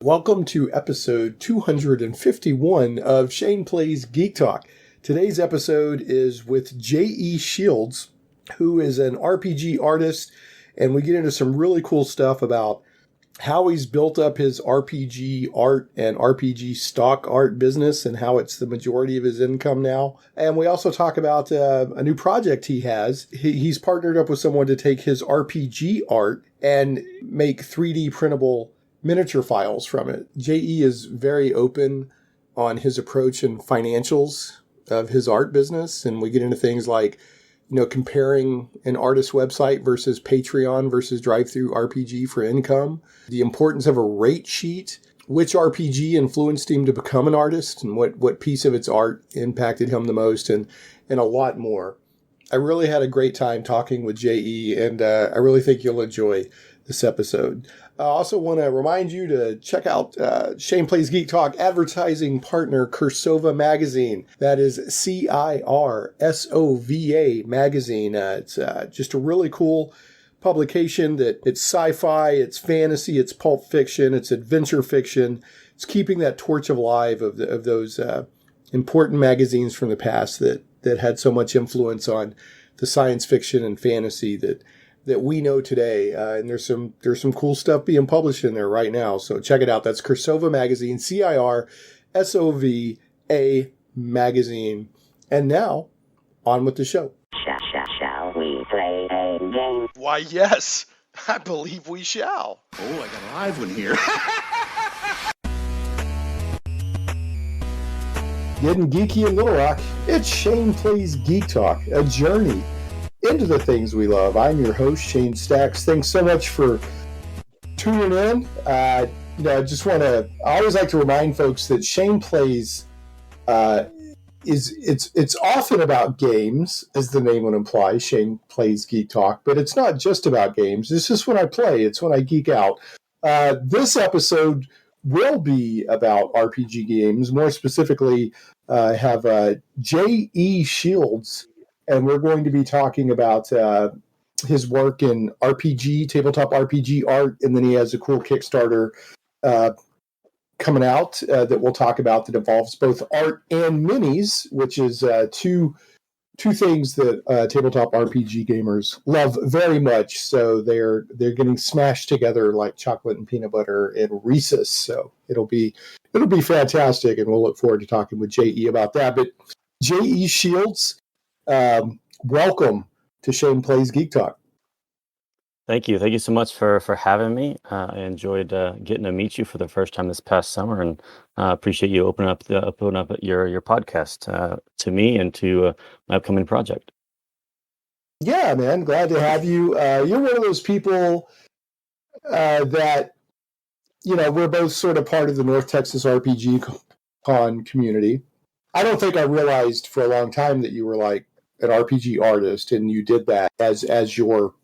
Welcome to episode 251 of Shane Plays Geek Talk. Today's episode is with Jeshields, who is an RPG artist, and we get into some really cool stuff about how he's built up his RPG art and RPG stock art business and how it's the majority of his income now. And we also talk about a new project he has. He's partnered up with someone to take his RPG art and make 3D printable miniature files from it. JE is very open on his approach and financials of his art business. And we get into things like, comparing an artist's website versus Patreon versus DriveThruRPG for income, the importance of a rate sheet, which RPG influenced him to become an artist, and what piece of its art impacted him the most, and a lot more. I really had a great time talking with JE, and I really think you'll enjoy this episode. I also want to remind you to check out Shane Plays Geek Talk advertising partner Cursova Magazine. That is CIRSOVA Magazine. It's just a really cool publication that it's sci-fi, it's fantasy, it's pulp fiction, it's adventure fiction. It's keeping that torch alive of those important magazines from the past that had so much influence on the science fiction and fantasy that we know today. And there's some cool stuff being published in there right now. So check it out. That's Cursova Magazine, CIRSOVA Magazine. And now, on with the show. Shall we play a game? Why, yes. I believe we shall. Oh, I got a live one here. Getting geeky in Little Rock, it's Shane Plays Geek Talk, a journey into the things we love. I'm your host, Shane Stacks. Thanks so much for tuning in. I always like to remind folks that Shane Plays it's often about games, as the name would imply. Shane Plays Geek Talk, but it's not just about games. It's just when I play. It's when I geek out. This episode will be about RPG games. More specifically, I have Jeshields, and we're going to be talking about his work in RPG, tabletop RPG art, and then he has a cool Kickstarter coming out that we'll talk about that involves both art and minis, which is two things that tabletop RPG gamers love very much. So they're getting smashed together like chocolate and peanut butter and Reese's. So it'll be fantastic, and we'll look forward to talking with JE about that. But Jeshields, welcome to Shane Plays Geek Talk. Thank you. Thank you so much for having me. I enjoyed getting to meet you for the first time this past summer, and appreciate you opening up your podcast to me and to my upcoming project. Yeah, man. Glad to have you. You're one of those people that, we're both sort of part of the North Texas RPG Con community. I don't think I realized for a long time that you were like an RPG artist, and you did that as your,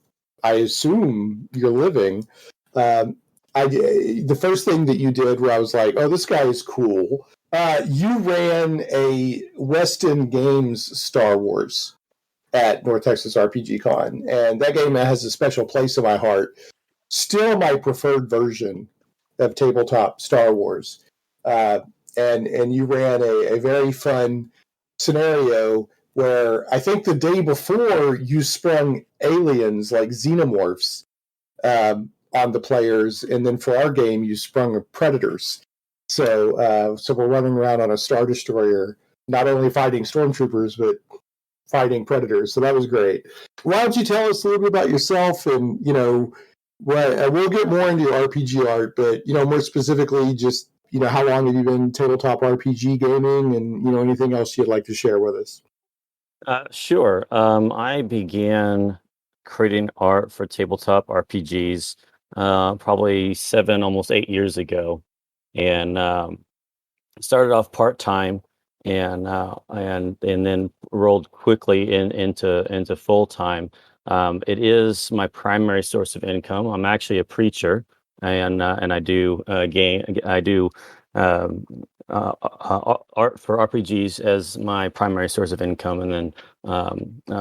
I assume, your living. The first thing that you did where I was like, oh, this guy is cool. You ran a Weston Games Star Wars at North Texas RPG Con, and that game has a special place in my heart. Still my preferred version of tabletop Star Wars. And you ran a very fun scenario where I think the day before you sprung aliens like xenomorphs on the players, and then for our game you sprung predators. So we're running around on a Star Destroyer, not only fighting stormtroopers but fighting predators. So that was great. Why don't you tell us a little bit about yourself, and we'll get more into your RPG art, but more specifically, just how long have you been tabletop RPG gaming, and anything else you'd like to share with us? Sure. I began creating art for tabletop RPGs probably 7, almost 8 years ago, and started off part-time and then rolled quickly into full-time. It is my primary source of income. I'm actually a preacher, and I do art for RPGs as my primary source of income, and then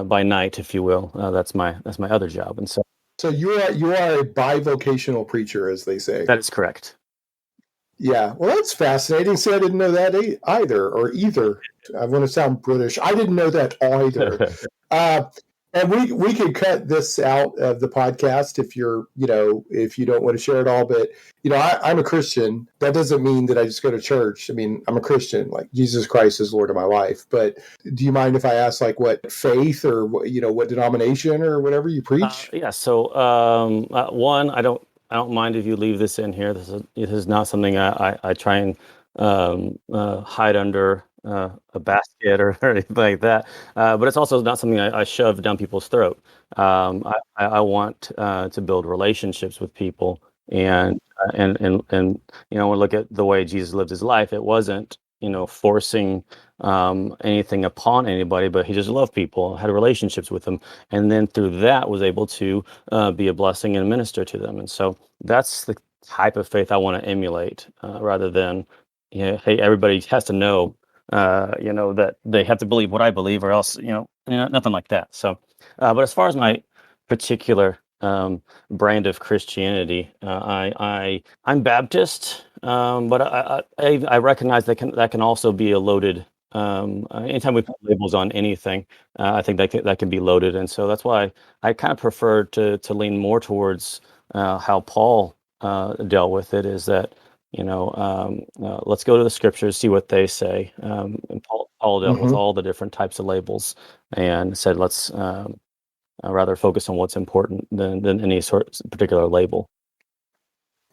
by night, if you will, that's my other job. And so you are a bivocational preacher, as they say. That is correct. Yeah, well, that's fascinating. See, I didn't know that either, or either. I want to sound British. I didn't know that either. Uh, and we could cut this out of the podcast if if you don't want to share it all. But I'm a Christian. That doesn't mean that I just go to church. I mean, I'm a Christian. Like Jesus Christ is Lord of my life. But do you mind if I ask, like, what faith or what denomination or whatever you preach? Yeah. So, one, I don't mind if you leave this in here. This is not something I try and hide under a basket or anything like that. But it's also not something I shove down people's throat. I want to build relationships with people, and when we look at the way Jesus lived his life, it wasn't forcing anything upon anybody, but he just loved people, had relationships with them, and then through that was able to be a blessing and minister to them. And so that's the type of faith I want to emulate, rather than hey, everybody has to know that they have to believe what I believe, or else nothing like that. So but as far as my particular brand of Christianity, I'm Baptist, but I recognize that can also be a loaded. Anytime we put labels on anything, I think that can be loaded, and so that's why I kind of prefer to lean more towards how Paul dealt with it. Is that let's go to the scriptures, see what they say. And Paul dealt with all the different types of labels and said, let's rather focus on what's important than any sort of particular label.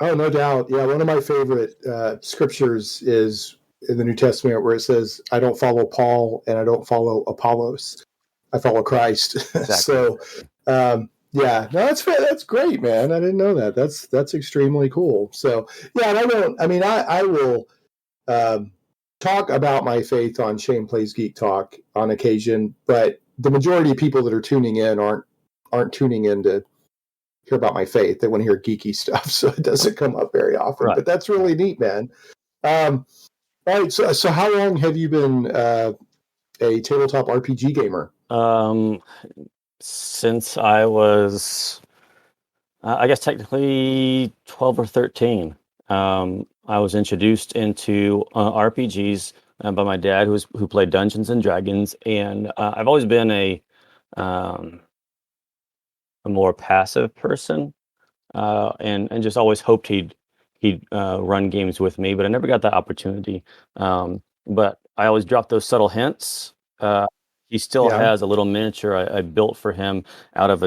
Oh, no doubt. Yeah, one of my favorite scriptures is in the New Testament where it says, I don't follow Paul and I don't follow Apollos. I follow Christ. Exactly. So, yeah, no, that's great, man. I didn't know that. That's extremely cool. So, yeah, and I will talk about my faith on Shane Plays Geek Talk on occasion, but the majority of people that are tuning in aren't tuning in to hear about my faith. They want to hear geeky stuff, so it doesn't come up very often. Right. But that's really neat, man. All right, so how long have you been a tabletop RPG gamer? Since I was, I guess technically 12 or 13. I was introduced into RPGs by my dad, who played Dungeons and Dragons, and I've always been a more passive person, and just always hoped he'd run games with me, but I never got that opportunity. But I always dropped those subtle hints. He still has a little miniature I built for him out of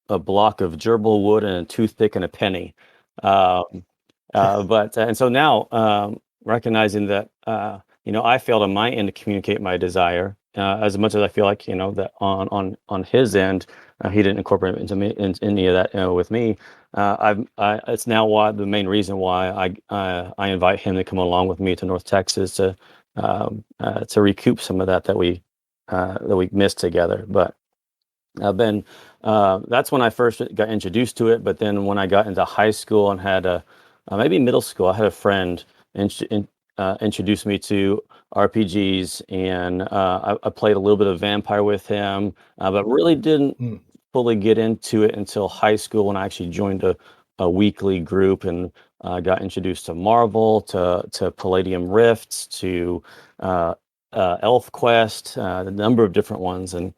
a block of gerbil wood and a toothpick and a penny. And so now, recognizing that I failed on my end to communicate my desire, as much as I feel like that on his end, he didn't incorporate into any of that with me. It's now the main reason why I invite him to come along with me to North Texas to recoup some of that we missed together. But that's when I first got introduced to it. But then when I got into high school and had maybe middle school, I had a friend introduced me to RPGs, and I played a little bit of Vampire with him, but really didn't fully get into it until high school when I actually joined a weekly group and got introduced to Marvel, to Palladium Rifts, to ElfQuest, a number of different ones, and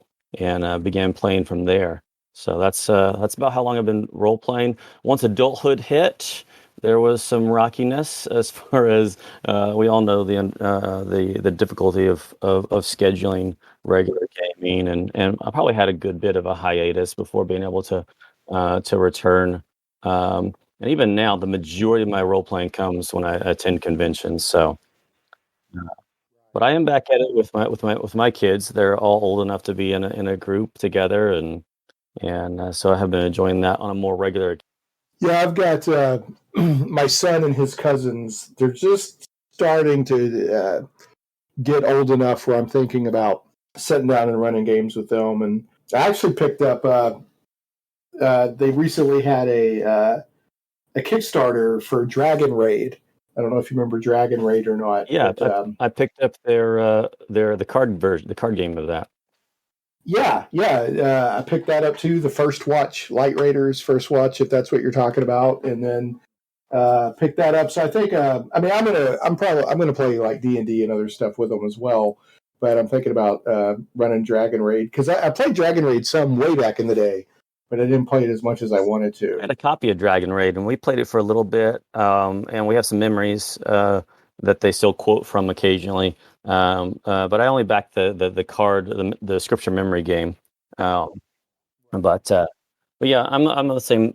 began playing from there. So that's about how long I've been role playing. Once adulthood hit, there was some rockiness as far as we all know the difficulty of scheduling regular gaming, and I probably had a good bit of a hiatus before being able to return. And even now, the majority of my role playing comes when I attend conventions. So, but I am back at it with my kids. They're all old enough to be in a group together, and so I have been enjoying that on a more regular. Yeah, I've got my son and his cousins. They're just starting to get old enough where I'm thinking about sitting down and running games with them. And I actually picked up. They recently had a Kickstarter for Dragon Raid. I don't know if you remember Dragon Raid or not. Yeah, but, I picked up the card version, the card game of that. Yeah. I picked that up too. The First Watch, Light Raiders First Watch, if that's what you're talking about. And then pick that up. So I think, I'm gonna play like D&D and other stuff with them as well. But I'm thinking about running Dragon Raid because I played Dragon Raid some way back in the day, but I didn't play it as much as I wanted to. I had a copy of Dragon Raid, and we played it for a little bit, and we have some memories that they still quote from occasionally. But I only backed the card, the scripture memory game. But yeah, I'm on the same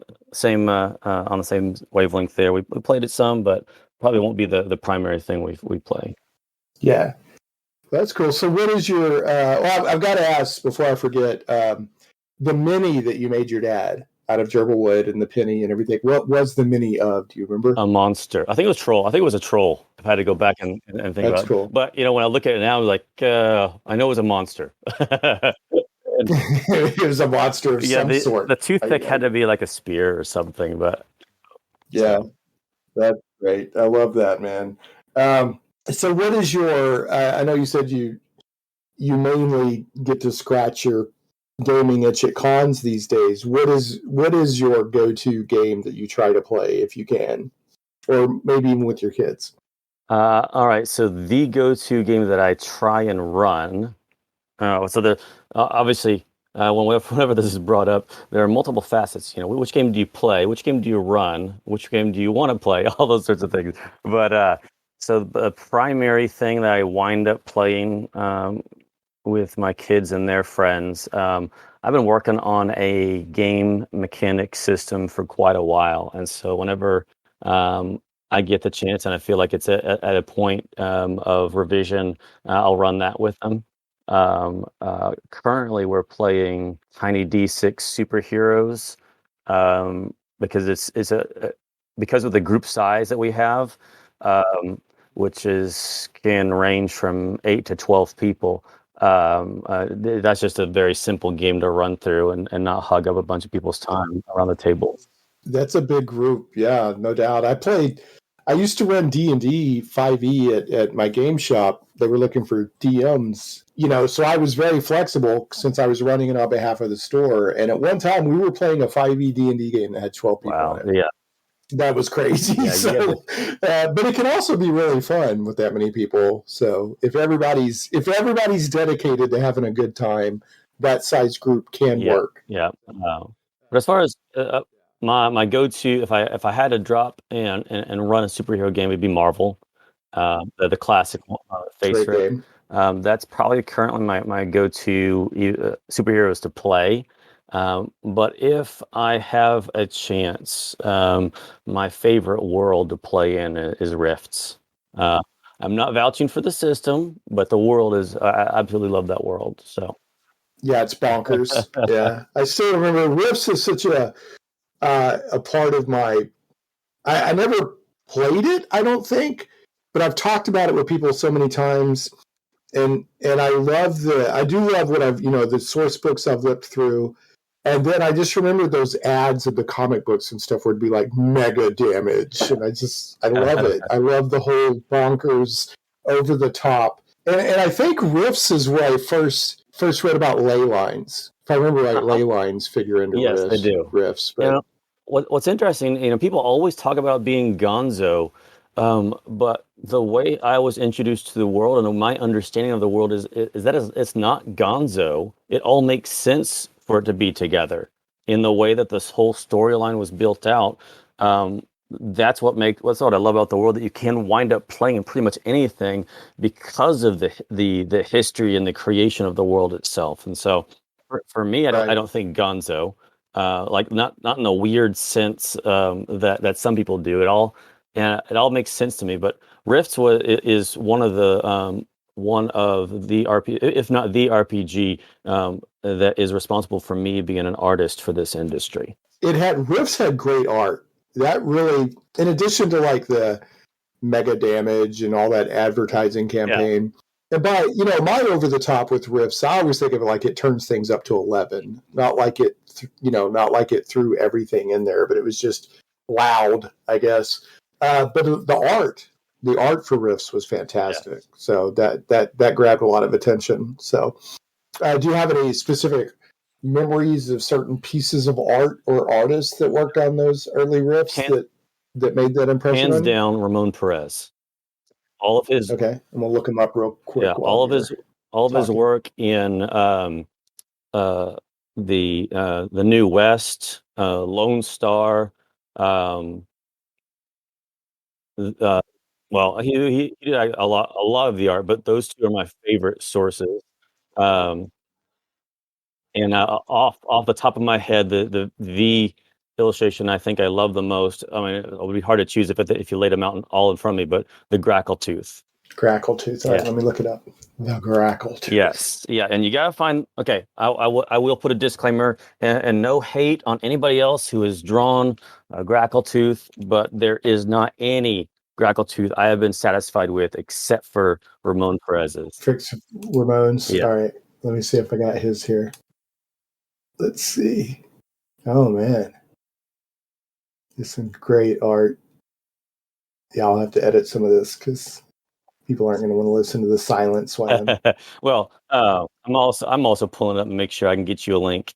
on the same wavelength there. We played it some, but probably won't be the primary thing we play. Yeah, that's cool. So what is your? Well, I've got to ask before I forget. The mini that you made your dad out of gerbil wood and the penny and everything. What was the mini of? Do you remember? A monster. I think it was troll. I think it was a troll. I've had to go back and think That's about it. cool. But when I look at it now, I'm like, I know it was a monster. It was a monster of some sort. The toothpick had to be like a spear or something. But yeah, that's great. I love that, man. So what is your? I know you said you mainly get to scratch your gaming itch at cons these days. What is your go-to game that you try to play if you can, or maybe even with your kids? All right, so the go-to game that I try and run. So the obviously whenever this is brought up, there are multiple facets. Which game do you play? Which game do you run? Which game do you want to play? All those sorts of things. But so the primary thing that I wind up playing with my kids and their friends. I've been working on a game mechanic system for quite a while. And so whenever I get the chance and I feel like it's at a point of revision, I'll run that with them. Currently, we're playing Tiny D6 Superheroes because because of the group size that we have, which can range from 8 to 12 people. That's just a very simple game to run through and not hug up a bunch of people's time around the table. That's a big group. Yeah, no doubt. I used to run D&D 5e at my game shop. They were looking for DMs, so I was very flexible since I was running it on behalf of the store. And at one time we were playing a 5e D&D game that had 12 people in it. Yeah. That was crazy. Yeah, but it can also be really fun with that many people. So if everybody's dedicated to having a good time, that size group can work. Yeah. But as far as my go-to, if I had to drop and run a superhero game, it'd be Marvel, the classic face game. That's probably currently my go-to superheroes to play. But if I have a chance, my favorite world to play in is Rifts. I'm not vouching for the system, but the world I absolutely love that world. So yeah, it's bonkers. Yeah, I still remember Rifts is such a part of my. I never played it, I don't think, but I've talked about it with people so many times, and I do love what I've the source books I've looked through. And then I just remember those ads of the comic books and stuff where it'd be like mega damage. And I love it. I love the whole bonkers, over the top. And I think Rifts is where I first read about ley lines. If I remember right, ley lines figure into yes, they do. Rifts. But what's interesting, people always talk about being gonzo, but the way I was introduced to the world and my understanding of the world is that it's not gonzo. It all makes sense for it to be together in the way that this whole storyline was built out. That's what I love about the world, that you can wind up playing in pretty much anything because of the history and the creation of the world itself. And so for me, I don't think gonzo, like not in the weird sense that some people do. It all makes sense to me. But Rifts is one of the RPG, if not the RPG, that is responsible for me being an artist for this industry. Rifts had great art. That really, in addition to like the mega damage and all that advertising campaign, and by my over the top with Rifts, I always think of it like it turns things up to 11, not like it threw everything in there, but it was just loud, I guess. But the art for Rifts was fantastic. Yeah. So that grabbed a lot of attention. So do you have any specific memories of certain pieces of art or artists that worked on those early Rifts? that made that impression Hands on you? down, Ramon Perez. All of his Okay, I'm gonna look him up real quick. yeah, while all of you're his talking. work in the New West, Lone Star. Well, he did a lot of the art, but those two are my favorite sources. Um, and off the top of my head, the illustration I think I love the most. I mean, it would be hard to choose if you laid them out all in front of me, but the Grackle Tooth. Grackle Tooth. All right, let me look it up. The Grackle Tooth. Yes, yeah, and you gotta find. Okay, I will put a disclaimer and no hate on anybody else who has drawn a Grackle Tooth, but there is not any Grackle Tooth I have been satisfied with except for Ramon Perez's. Fix Ramon's. Yeah. All right, let me see if I got his here. Let's see. Oh man, this is some great art. Yeah, I'll have to edit some of this because people aren't going to want to listen to the silence while I'm. Well, I'm also pulling up and make sure I can get you a link.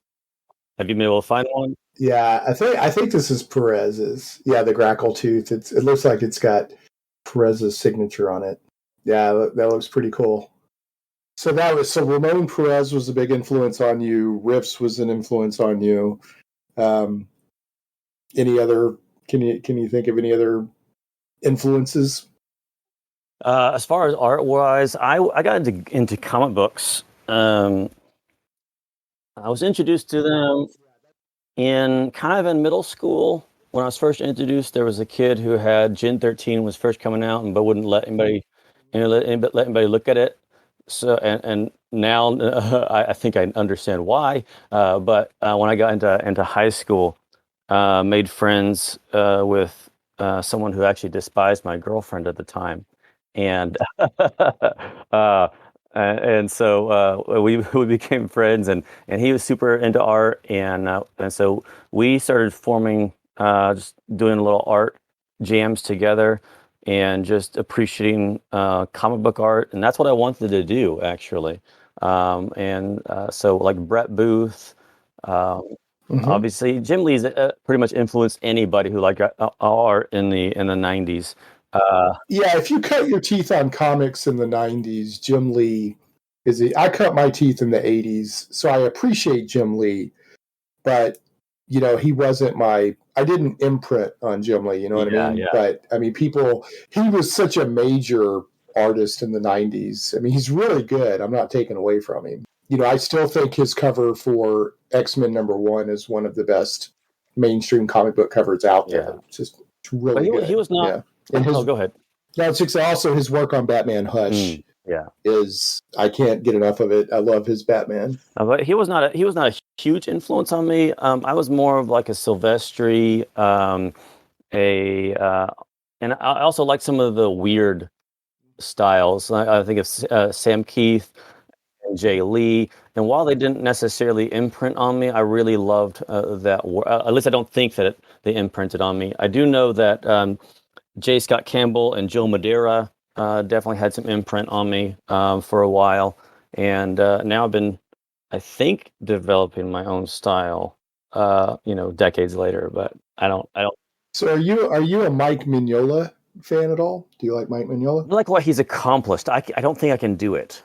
Have you been able to find one? Yeah, I think this is Perez's. Yeah, the Grackle Tooth. It looks like it's got Perez's signature on it. Yeah, that looks pretty cool. So Ramon Perez was a big influence on you. Riffs was an influence on you. Any other? Can you think of any other influences? As far as art wise, I got into comic books. I was introduced to them in middle school. When I was first introduced, there was a kid who had Gen 13 was first coming out, but wouldn't let anybody, let anybody look at it. So and now I think I understand why. But when I got into high school, made friends with someone who actually despised my girlfriend at the time, and and so we became friends, and he was super into art, and so we started forming, just doing little art jams together, and just appreciating comic book art, and that's what I wanted to do actually. So like Brett Booth, obviously Jim Lee's pretty much influenced anybody who liked art in the 90s. Yeah, if you cut your teeth on comics in the 90s, Jim Lee I cut my teeth in the 80s, so I appreciate Jim Lee, but he wasn't I didn't imprint on Jim Lee, you know what I mean? Yeah. But I mean, he was such a major artist in the 90s. I mean, he's really good. I'm not taking away from him. I still think his cover for X-Men #1 is one of the best mainstream comic book covers out there. It's really good. He was not. Yeah. And go ahead. It's also his work on Batman Hush. I can't get enough of it. I love his Batman. But he was not a huge influence on me. I was more of like a Silvestri, and I also like some of the weird styles. I think of Sam Keith and Jay Lee, and while they didn't necessarily imprint on me, I really loved that. At least I don't think that they imprinted on me. I do know that J. Scott Campbell and Joe Madeira definitely had some imprint on me for a while, and now I've been, I think, developing my own style. Decades later, but I don't. So are you a Mike Mignola fan at all? Do you like Mike Mignola? I like what he's accomplished. I don't think I can do it.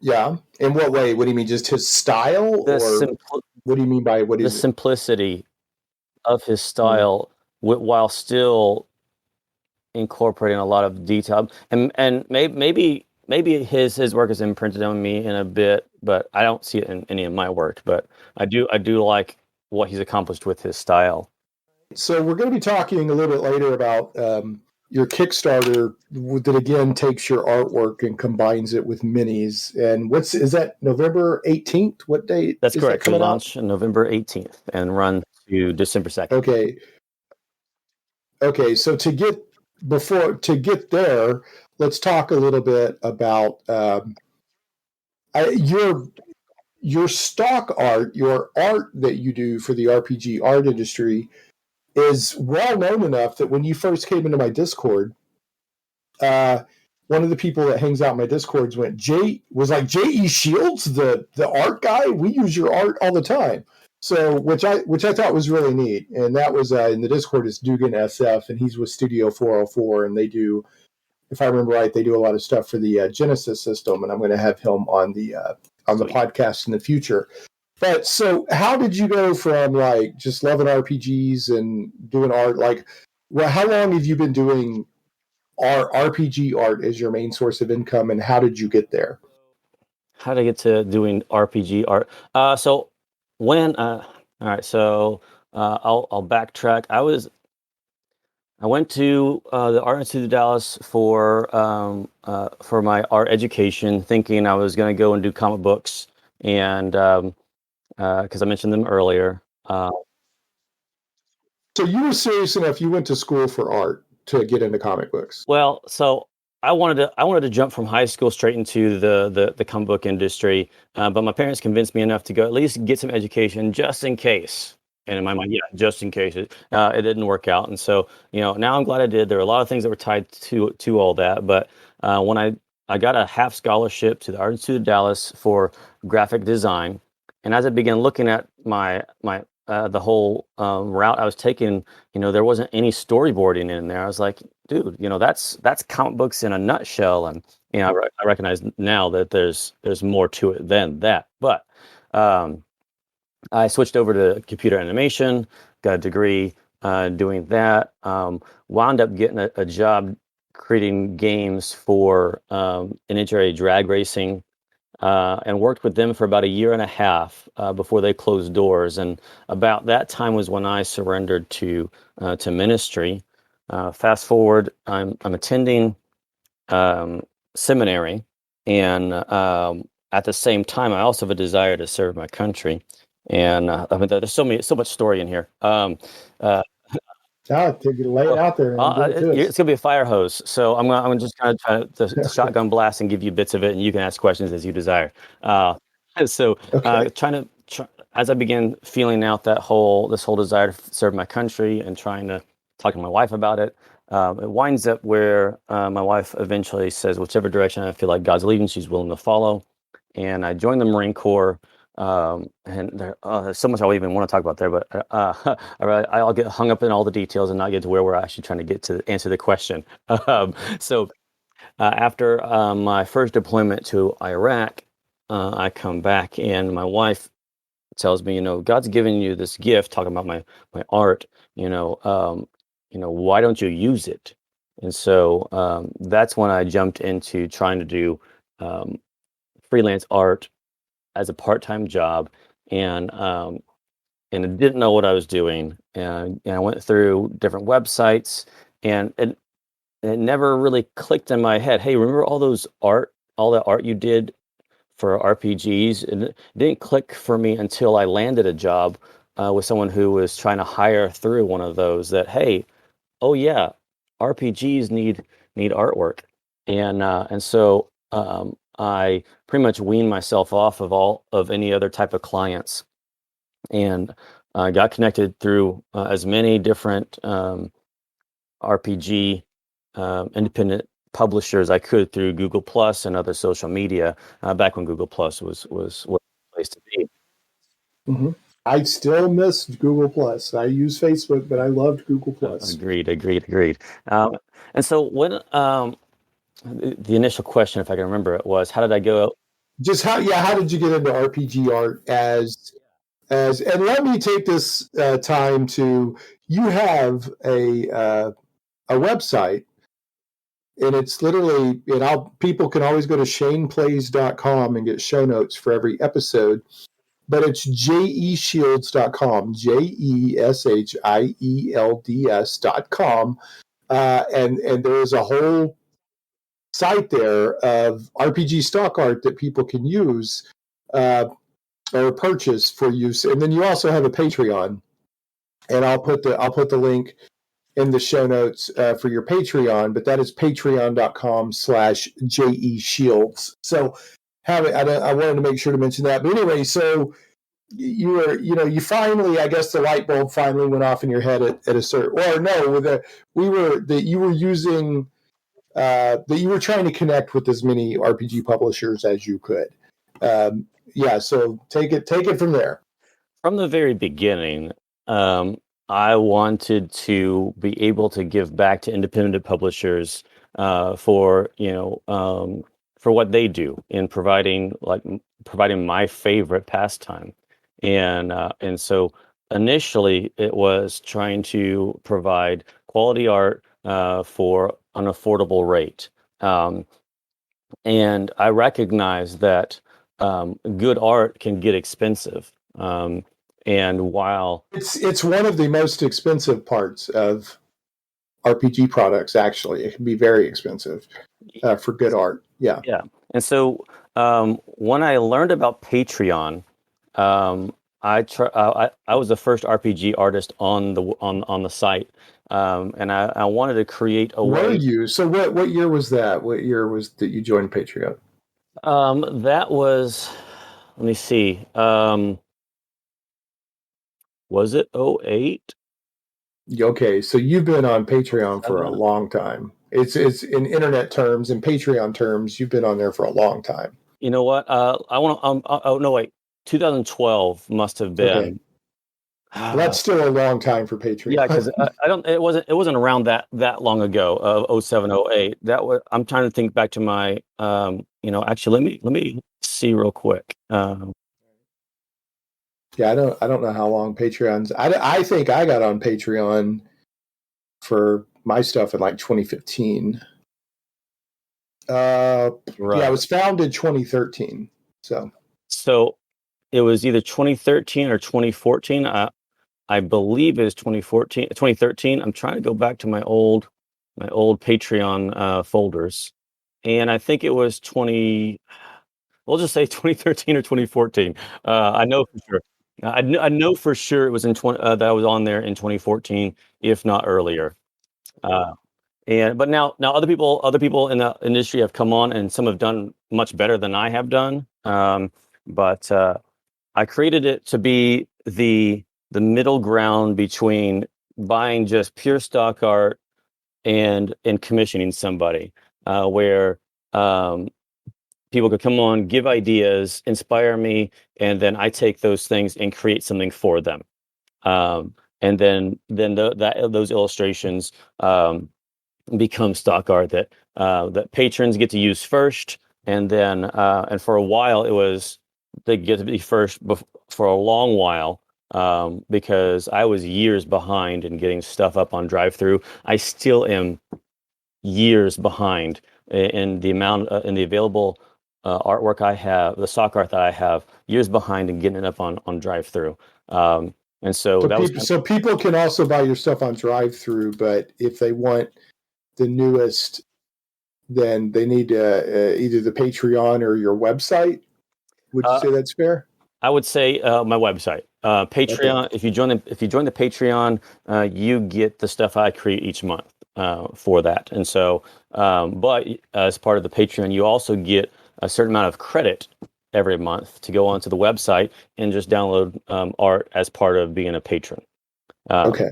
Yeah. In what way? What do you mean? Just his style, what do you mean by what? The simplicity of his style, while still incorporating a lot of detail, and maybe his work is imprinted on me in a bit, but I don't see it in any of my work. But I do like what he's accomplished with his style. So we're going to be talking a little bit later about your Kickstarter that again takes your artwork and combines it with minis. And is that November 18th? What date? That's correct. We launch launch on November 18th and run to December 2nd. Okay. So to get there, let's talk a little bit about your stock art, your art that you do for the RPG art industry is well known enough that when you first came into my Discord, one of the people that hangs out in my Discords was like, Jeshields, the art guy? We use your art all the time. So, which I thought was really neat, and that was in the Discord is Dugan SF, and he's with Studio 404, and they do, if I remember right, they do a lot of stuff for the Genesis system, and I'm going to have him on the podcast in the future. But so, how did you go from like just loving RPGs and doing art? Like, well, how long have you been doing RPG art as your main source of income, and how did you get there? How did I get to doing RPG art? So when all right, so I'll backtrack. I went to the Art Institute of Dallas for my art education, thinking I was going to go and do comic books, and because I mentioned them earlier. So you were serious enough, you went to school for art to get into comic books. Well, so I wanted to jump from high school straight into the comic book industry, but my parents convinced me enough to go at least get some education just in case. And in my mind, yeah, just in case it didn't work out. And so, now I'm glad I did. There were a lot of things that were tied to all that. But when I got a half scholarship to the Art Institute of Dallas for graphic design, and as I began looking at my the whole route I was taking, there wasn't any storyboarding in there. I was like, dude, that's comic books in a nutshell. And I recognize now that there's more to it than that. But I switched over to computer animation, got a degree doing that. Wound up getting a job creating games for an NHRA drag racing. And worked with them for about a year and a half before they closed doors. And about that time was when I surrendered to ministry. Fast forward, I'm attending seminary, and at the same time, I also have a desire to serve my country. And there's so much story in here. Lay it out there. It's gonna be a fire hose, so I'm just gonna try to shotgun blast and give you bits of it, and you can ask questions as you desire. Trying to as I began feeling out this whole desire to serve my country and trying to talk to my wife about it, it winds up where my wife eventually says, whichever direction I feel like God's leading, she's willing to follow, and I joined the Marine Corps. And there's so much I even want to talk about there, but I'll get hung up in all the details and not get to where we're actually trying to get to answer the question. After my first deployment to Iraq, I come back and my wife tells me, God's given you this gift, talking about my art, why don't you use it? And so that's when I jumped into trying to do freelance art as a part-time job, and I didn't know what I was doing, and I went through different websites, and it never really clicked in my head. Hey, remember all that art you did for RPGs? And it didn't click for me until I landed a job with someone who was trying to hire through one of those. That hey, oh yeah, RPGs need artwork, and so I pretty much weaned myself off of any other type of clients, and got connected through as many different RPG independent publishers I could through Google Plus and other social media. Back when Google Plus was the place to be. Mm-hmm. I still miss Google Plus. I use Facebook, but I loved Google Plus. Agreed. And so when the initial question, if I can remember it, was how did I go? Just how did you get into RPG art as and let me take this time to, you have a website, and it's literally, people can always go to shaneplays.com and get show notes for every episode, but it's jeshields.com, JESHIELDS.com, and there's a whole site there of RPG stock art that people can use or purchase for use. And then you also have a Patreon, and I'll put the link in the show notes for your Patreon, but that is patreon.com/JEShields. So I wanted to make sure to mention that. But anyway, so you were, you finally, I guess the light bulb finally went off in your head at a certain, or no, that you were using, that you were trying to connect with as many RPG publishers as you could. So take it from there. From the very beginning, I wanted to be able to give back to independent publishers for for what they do in providing my favorite pastime, and so initially it was trying to provide quality art for an affordable rate, and I recognize that good art can get expensive. And while It's one of the most expensive parts of RPG products. Actually, it can be very expensive for good art. Yeah. Yeah. And so when I learned about Patreon, I was the first RPG artist on the site, and I wanted to create a Were way. you? So what year was that? What year was that you joined Patreon? That was, let me see, was it '08? Okay, so you've been on Patreon for a Seven? long time. It's in internet terms and Patreon terms, you've been on there for a long time. You know what? I want to. Oh no, wait. 2012 must have Okay. been. Well, that's still a long time for Patreon. Yeah, because I don't. It wasn't around that long ago of '07, '08. That was. I'm trying to think back to my. Actually, let me see real quick. Yeah, I don't know how long Patreon's. I think I got on Patreon for my stuff in like 2015. Yeah, Right. it was founded 2013. So it was either 2013 or 2014. I believe it was 2014, 2013. I'm trying to go back to my old Patreon folders, and I think it was 20. We'll just say 2013 or 2014. I know for sure. I know for sure it was in 20 that I was on there in 2014, if not earlier. Uh, but now other people in the industry have come on, and some have done much better than I have done. But I created it to be the middle ground between buying just pure stock art and commissioning somebody, where people could come on, give ideas, inspire me, and then I take those things and create something for them. And then those illustrations become stock art that patrons get to use first, and then and for a while it was they get to be first for a long while, because I was years behind in getting stuff up on DriveThru. I still am years behind in the amount in the available artwork I have, the stock art that I have, years behind in getting it up on DriveThru. And so that was So people can also buy your stuff on DriveThru, but if they want the newest, then they need either the Patreon or your website. Would you say that's fair? I would say my website, Patreon. Okay. If you join the Patreon, you get the stuff I create each month for that. And so, but as part of the Patreon, you also get a certain amount of credit every month to go onto the website and just download art as part of being a patron. Okay.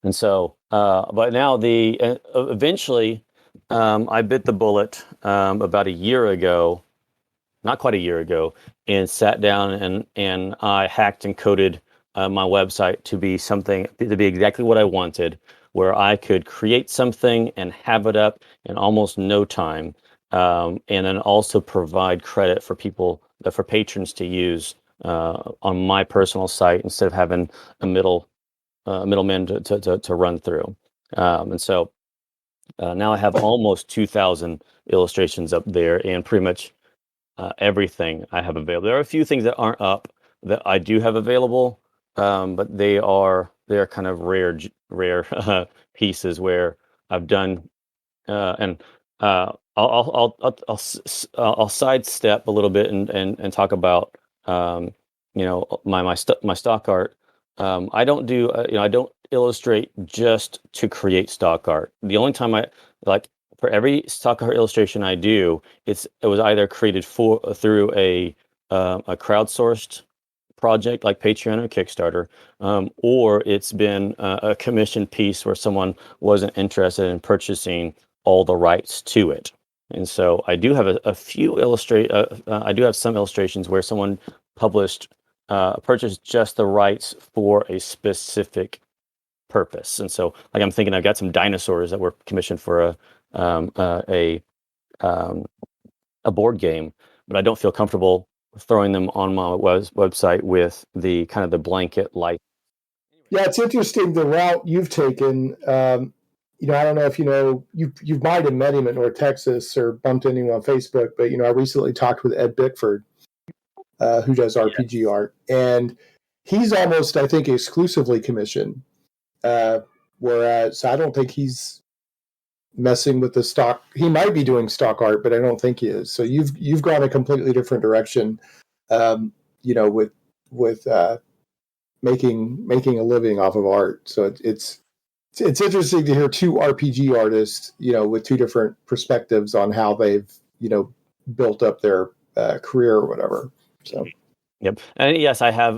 And so, but now eventually, I bit the bullet about a year ago, not quite a year ago, and sat down and I hacked and coded my website to be exactly what I wanted, where I could create something and have it up in almost no time, and then also provide credit for patrons to use on my personal site instead of having a middleman to run through. And so now I have almost 2,000 illustrations up there, and pretty much everything I have available. There are a few things that aren't up that I do have available, but they are kind of rare pieces where I've done, and I'll sidestep a little bit and talk about my stock art. I don't do I don't illustrate just to create stock art. The only time for every stock art illustration I do, it was either created through a crowdsourced project like Patreon or Kickstarter, or it's been a commissioned piece where someone wasn't interested in purchasing all the rights to it. And so I do have I do have some illustrations where someone published purchase just the rights for a specific purpose. And so, like, I'm thinking I've got some dinosaurs that were commissioned for a board game, but I don't feel comfortable throwing them on my website with the kind of the blanket light. Yeah, it's interesting the route you've taken. I don't know if you might have met him at North Texas or bumped into him on Facebook, but I recently talked with Ed Bickford, who does RPG art, and he's almost, I think, exclusively commissioned. Whereas I don't think he's messing with the stock. He might be doing stock art, but I don't think he is. So you've gone a completely different direction. With making a living off of art. So it's interesting to hear two RPG artists, with two different perspectives on how they've, built up their career or whatever. So. Yep. And yes, I have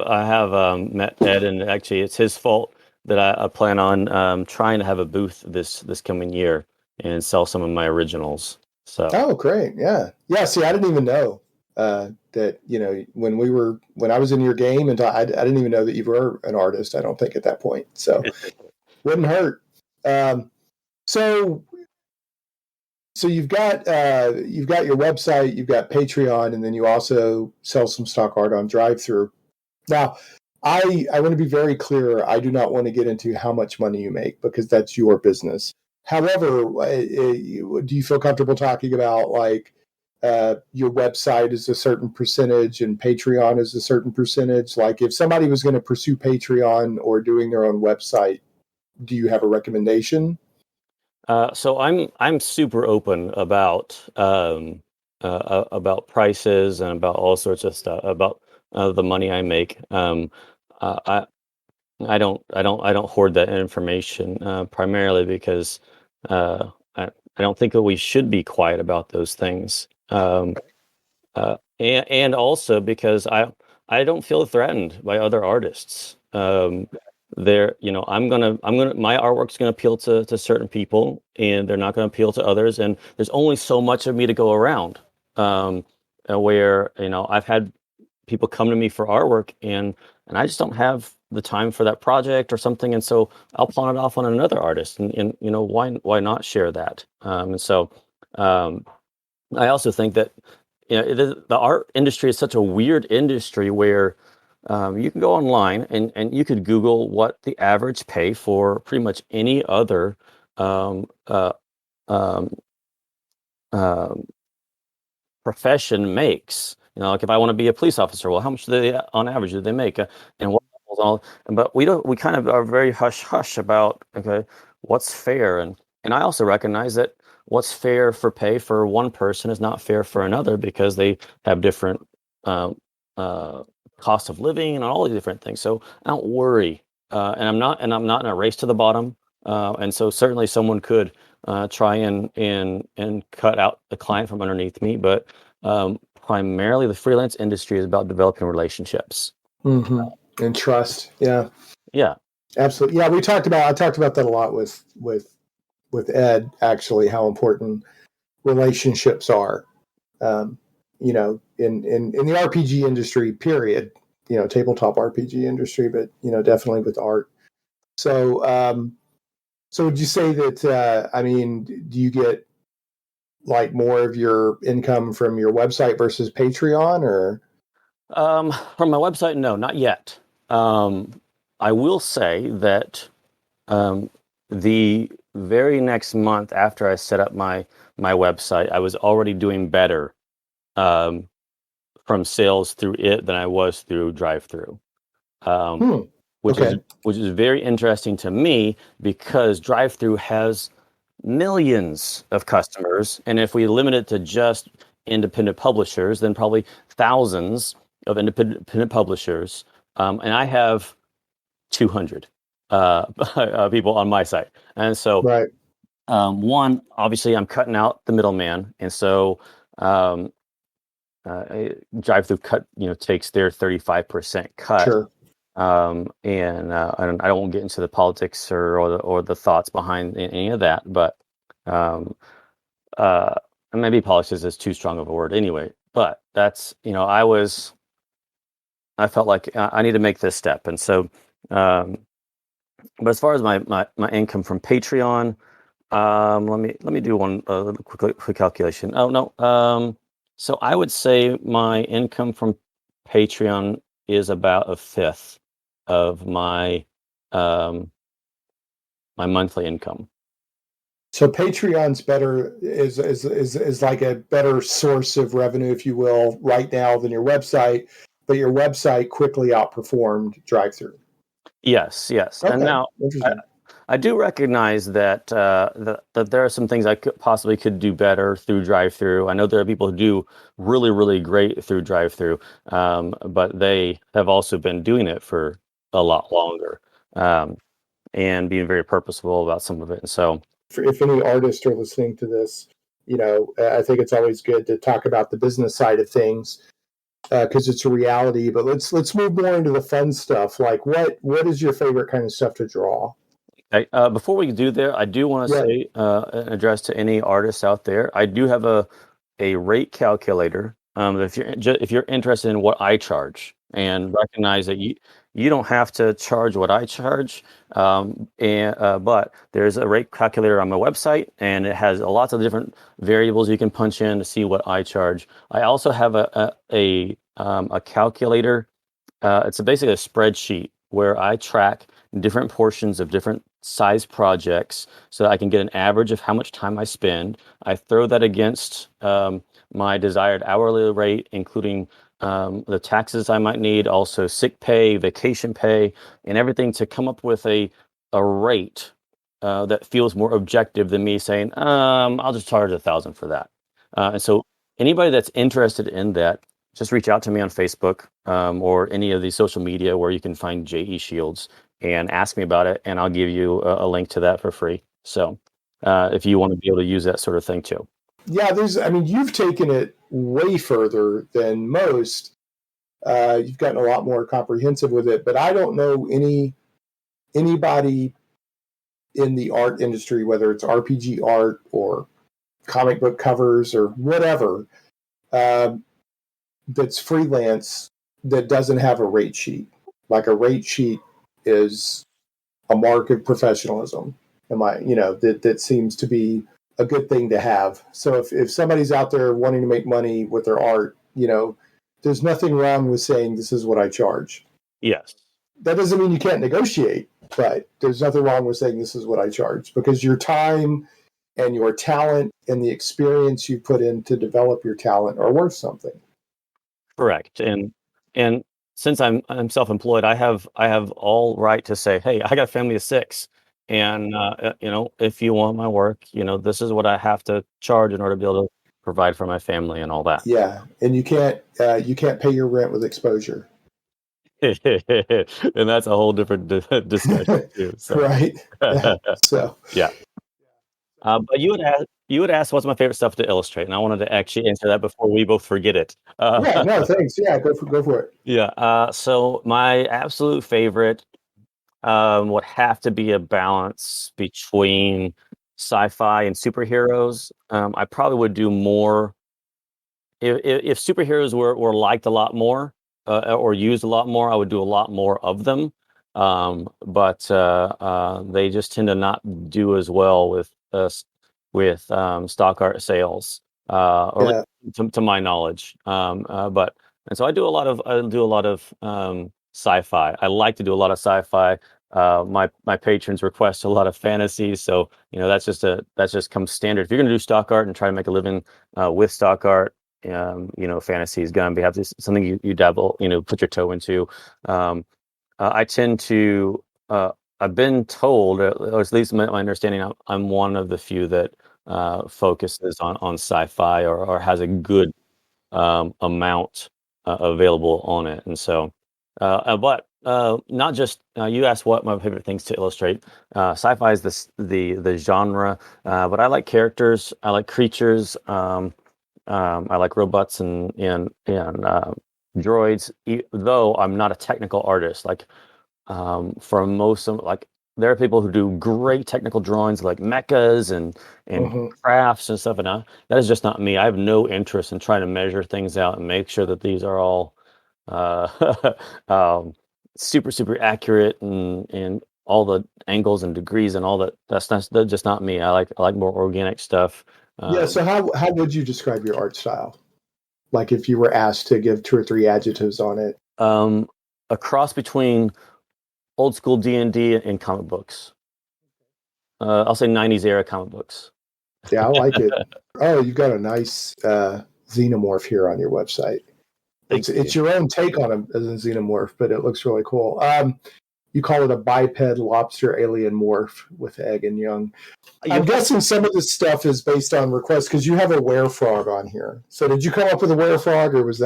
met Ed, and actually it's his fault that I plan on trying to have a booth this coming year and sell some of my originals. So. Oh, great. Yeah. Yeah. See, I didn't even know that, when I was in your game, and I didn't even know that you were an artist, I don't think, at that point. So wouldn't hurt. So you've got your website, you've got Patreon, and then you also sell some stock art on DriveThru. Now, I want to be very clear. I do not want to get into how much money you make, because that's your business. However, do you feel comfortable talking about, like, your website is a certain percentage and Patreon is a certain percentage? Like, if somebody was going to pursue Patreon or doing their own website, do you have a recommendation? So I'm super open about prices and about all sorts of stuff, about the money I make. I don't hoard that information, primarily because I don't think that we should be quiet about those things. And also because I don't feel threatened by other artists. My artwork's gonna appeal to certain people, and they're not gonna appeal to others. And there's only so much of me to go around. Where I've had people come to me for artwork, and I just don't have the time for that project or something, and so I'll pawn it off on another artist, and why not share that? And so I also think that the art industry is such a weird industry where you can go online and you could Google what the average pay for pretty much any other profession makes. Like, if I want to be a police officer, well, how much on average do they make? And what levels and all? But we kind of are very hush about, okay, what's fair? And I also recognize that what's fair for pay for one person is not fair for another, because they have different cost of living and all these different things. So I don't worry, and I'm not in a race to the bottom. And so certainly someone could try and cut out the client from underneath me, but primarily the freelance industry is about developing relationships. Mm-hmm. And trust. Yeah. Yeah. Absolutely. Yeah, I talked about that a lot with Ed, actually, how important relationships are. In the RPG industry, period. Tabletop RPG industry, but definitely with art. So, would you say that? Do you get, like, more of your income from your website versus Patreon, or? From my website, no, not yet. I will say that the very next month after I set up my website, I was already doing better from sales through it than I was through DriveThru, which is very interesting to me, because DriveThru has millions of customers, and if we limit it to just independent publishers, then probably thousands of independent publishers, and I have 200 people on my site. And so, right. One, obviously, I'm cutting out the middleman, and so DriveThru takes their 35% cut. Sure. And I don't get into the politics or the thoughts behind any of that, but maybe politics is too strong of a word anyway. But that's I was I felt like I need to make this step. And so, but as far as my income from Patreon, let me do one quick calculation. Oh no, so I would say my income from Patreon is about a fifth of my my monthly income. So Patreon's better is like a better source of revenue, if you will, right now than your website, but your website quickly outperformed DriveThru. Yes. Okay, And now interesting. I do recognize that that there are some things I possibly could do better through DriveThru. I know there are people who do really great through DriveThru, but they have also been doing it for a lot longer, and being very purposeful about some of it. And so, If any artists are listening to this, I think it's always good to talk about the business side of things because it's a reality. But let's move more into the fun stuff. Like what is your favorite kind of stuff to draw? before we do there, I do want to say an address to any artists out there. I do have a rate calculator. If you're interested in what I charge, and recognize that you don't have to charge what I charge, but there's a rate calculator on my website, and it has lots of different variables you can punch in to see what I charge. I also have a calculator. It's basically a spreadsheet where I track different portions of different size projects so that I can get an average of how much time I spend. I throw that against my desired hourly rate, including the taxes I might need, also sick pay, vacation pay, and everything to come up with a rate that feels more objective than me saying, I'll just charge $1,000 for that. And so anybody that's interested in that, just reach out to me on Facebook or any of the social media where you can find Jeshields and ask me about it, and I'll give you a link to that for free. So if you want to be able to use that sort of thing too. Yeah, you've taken it way further than most. You've gotten a lot more comprehensive with it, but I don't know anybody in the art industry, whether it's RPG art or comic book covers or whatever, that's freelance that doesn't have a rate sheet. Like a rate sheet is a mark of professionalism. That seems to be a good thing to have. So if somebody's out there wanting to make money with their art, there's nothing wrong with saying this is what I charge. Yes. That doesn't mean you can't negotiate, but there's nothing wrong with saying this is what I charge, because your time and your talent and the experience you put in to develop your talent are worth something. Correct. And since I'm self-employed, I have all right to say, hey, I got a family of 6. And if you want my work, this is what I have to charge in order to be able to provide for my family and all that. Yeah, and you can't pay your rent with exposure. And that's a whole different discussion too. So. Right. So yeah. But you would ask what's my favorite stuff to illustrate, and I wanted to actually answer that before we both forget it. Yeah. No, thanks. Yeah, go for it. Yeah. So my absolute favorite would have to be a balance between sci-fi and superheroes. I probably would do more if superheroes were liked a lot more or used a lot more. I would do a lot more of them, but they just tend to not do as well with stock art sales, or to my knowledge. And so I do a lot of sci-fi. I like to do a lot of sci-fi. My patrons request a lot of fantasies, so that's just comes standard. If you're going to do stock art and try to make a living with stock art, fantasy is going to have something you dabble, put your toe into. I tend to. I've been told, or at least my understanding, I'm one of the few that focuses on sci-fi or has a good amount available on it, and so. But not just you asked what my favorite things to illustrate. Sci-fi is the genre, but I like characters. I like creatures. I like robots and droids. Though I'm not a technical artist, like for most of there are people who do great technical drawings like mechas and crafts and stuff, and that is just not me. I have no interest in trying to measure things out and make sure that these are all um, super accurate and all the angles and degrees and all that. That's just not me. I like more organic stuff. Yeah. So how would you describe your art style? Like if you were asked to give 2 or 3 adjectives on it. A cross between old school D&D and comic books. I'll say 90s era comic books. Yeah, I like it. Oh, you've got a nice xenomorph here on your website. It's your own take on a xenomorph, but it looks really cool. You call it a biped lobster alien morph with egg and young. I'm guessing some of this stuff is based on requests because you have a werefrog on here. So did you come up with a werefrog, or was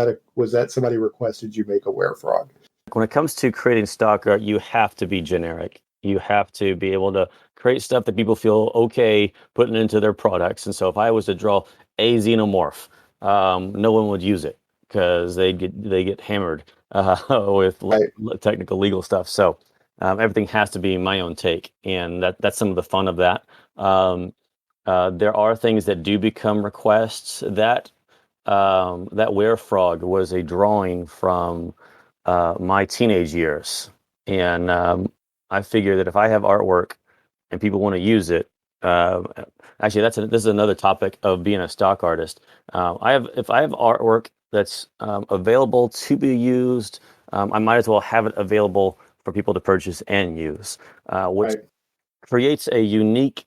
that somebody requested you make a werefrog? When it comes to creating stock art, you have to be generic. You have to be able to create stuff that people feel okay putting into their products. And so if I was to draw a xenomorph, no one would use it because they get hammered with technical legal stuff. So everything has to be my own take, and that's some of the fun of that. There are things that do become requests. That werefrog was a drawing from my teenage years, and I figure that if I have artwork and people want to use it, actually this is another topic of being a stock artist. If I have artwork that's available to be used, I might as well have it available for people to purchase and use, which creates a unique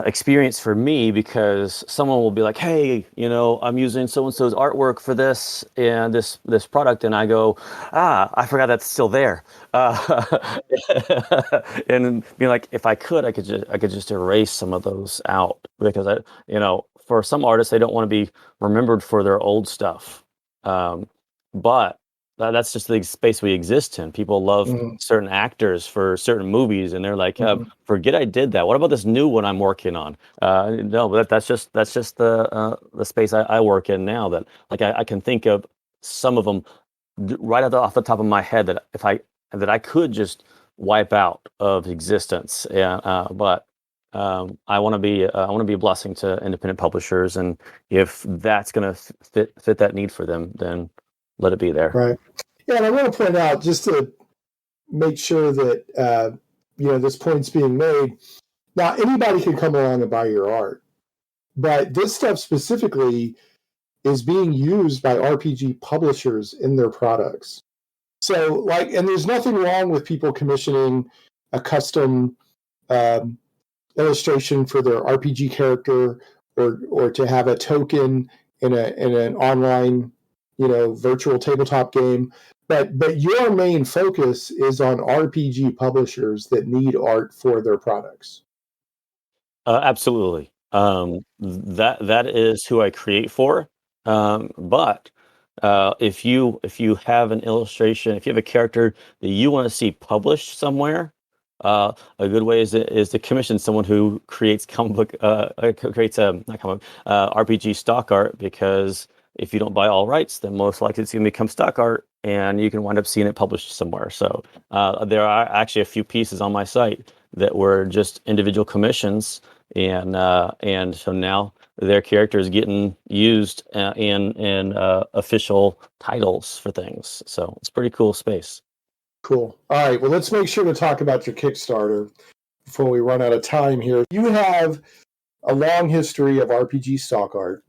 experience for me, because someone will be like, hey, I'm using so-and-so's artwork for this and this product, and I go, I forgot that's still there. And be like, if I could just erase some of those out, because for some artists, they don't want to be remembered for their old stuff. But that's just the space we exist in. People love certain actors for certain movies, and they're like, "Forget I did that. What about this new one I'm working on?" No, but that's just the space I work in now. That I can think of some of them right off the top of my head that I could just wipe out of existence. But I want to be a blessing to independent publishers, and if that's going to fit that need for them, then let it be there. Right. Yeah, and I want to point out, just to make sure that this point's being made. Now, anybody can come along and buy your art, but this stuff specifically is being used by RPG publishers in their products. So, and there's nothing wrong with people commissioning a custom illustration for their RPG character, or to have a token in an online virtual tabletop game, but your main focus is on RPG publishers that need art for their products. Absolutely. That is who I create for. But if you have an illustration, if you have a character that you want to see published somewhere, a good way is to commission someone who creates RPG stock art, because if you don't buy all rights, then most likely it's going to become stock art, and you can wind up seeing it published somewhere. So there are actually a few pieces on my site that were just individual commissions, and so now their character is getting used in official titles for things. So it's a pretty cool space. Cool. All right. Well, let's make sure to talk about your Kickstarter before we run out of time here. You have a long history of RPG stock art.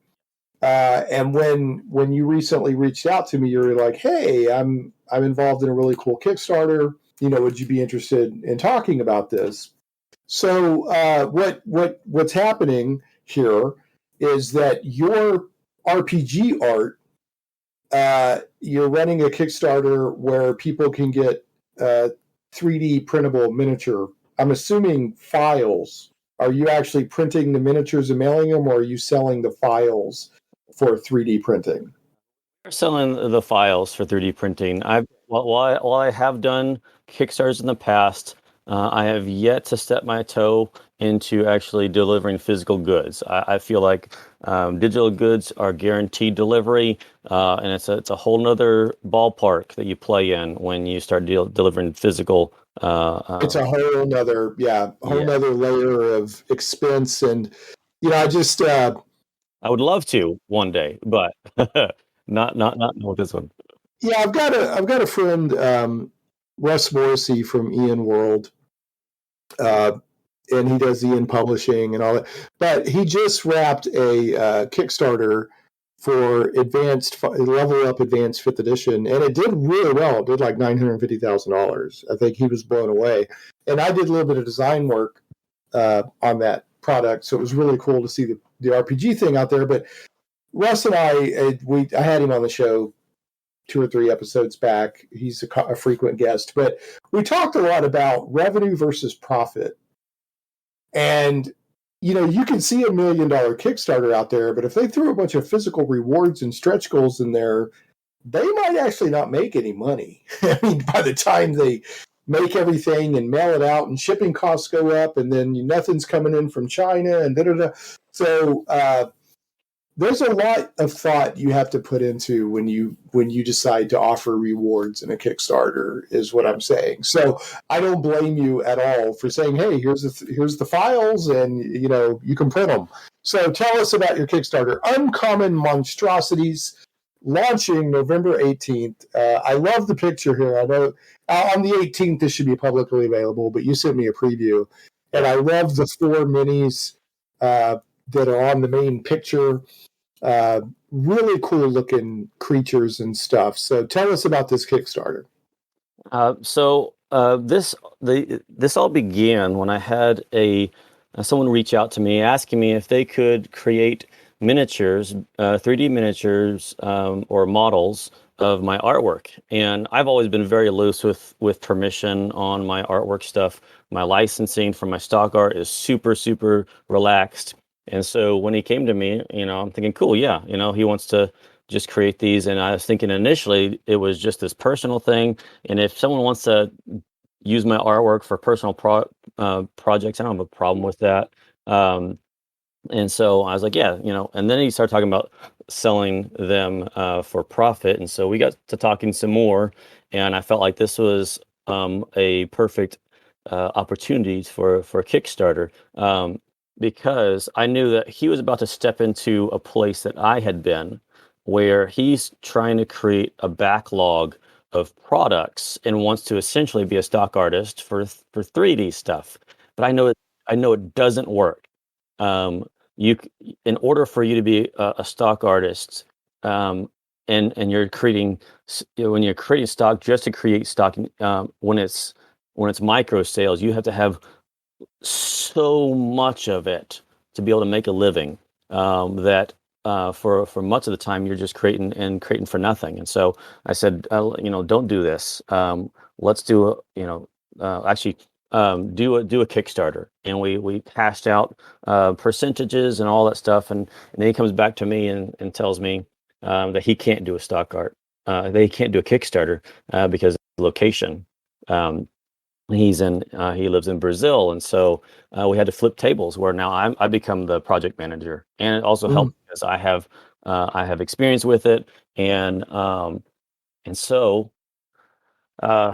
And when you recently reached out to me, you were like, "Hey, I'm involved in a really cool Kickstarter. Would you be interested in talking about this?" So what's happening here is that your RPG art, you're running a Kickstarter where people can get 3D printable miniature. I'm assuming files. Are you actually printing the miniatures and mailing them, or are you selling the files for 3D printing? We're selling the files for 3D printing. While I have done Kickstarters in the past, I have yet to step my toe into actually delivering physical goods. I feel like digital goods are guaranteed delivery, and it's a whole nother ballpark that you play in when you start delivering physical. It's a whole nother, nother layer of expense. And I just I would love to one day, but not with this one. Yeah, I've got a friend, Russ Morrissey from Ian World, and he does Ian Publishing and all that. But he just wrapped a Kickstarter for Level Up Advanced Fifth Edition, and it did really well. It did like $950,000. I think he was blown away. And I did a little bit of design work on that product, so it was really cool to see the RPG thing out there. But Russ and I had him on the show 2 or 3 episodes back. He's a frequent guest, but we talked a lot about revenue versus profit. And you can see $1 million Kickstarter out there, but if they throw a bunch of physical rewards and stretch goals in there, they might actually not make any money. I mean, by the time they make everything and mail it out, and shipping costs go up, and then nothing's coming in from China, and da-da-da. So there's a lot of thought you have to put into when you decide to offer rewards in a Kickstarter, is what I'm saying. So I don't blame you at all for saying, hey, here's the files, and you can print them. So tell us about your Kickstarter, Uncommon Monstrosities, launching November 18th. I love the picture here. I know on the 18th this should be publicly available, but you sent me a preview, and I love the 4 minis that are on the main picture. Really cool looking creatures and stuff. So tell us about this Kickstarter. This all began when I had someone reach out to me asking me if they could create miniatures, 3D miniatures, or models of my artwork. And I've always been very loose with permission on my artwork stuff. My licensing for my stock art is super, super relaxed. And so when he came to me, I'm thinking, cool, yeah, he wants to just create these. And I was thinking initially it was just this personal thing. And if someone wants to use my artwork for personal projects, I don't have a problem with that. And so I was like, yeah, and then he started talking about selling them for profit. And so we got to talking some more, and I felt like this was a perfect opportunity for a Kickstarter. Because I knew that he was about to step into a place that I had been, where he's trying to create a backlog of products and wants to essentially be a stock artist for 3D stuff. But I know it doesn't work. In order for you to be a stock artist, and you're creating when you're creating stock just to create stock, when it's micro sales, you have to have so much of it to be able to make a living, that for much of the time you're just creating for nothing. And so I said, don't do this. Let's do do a Kickstarter. And we hashed out percentages and all that stuff. And then he comes back to me and tells me that he can't do a stock art. They can't do a Kickstarter because of the location. He lives in Brazil, and so we had to flip tables. Where now I become the project manager, and it also helped because I have experience with it, and so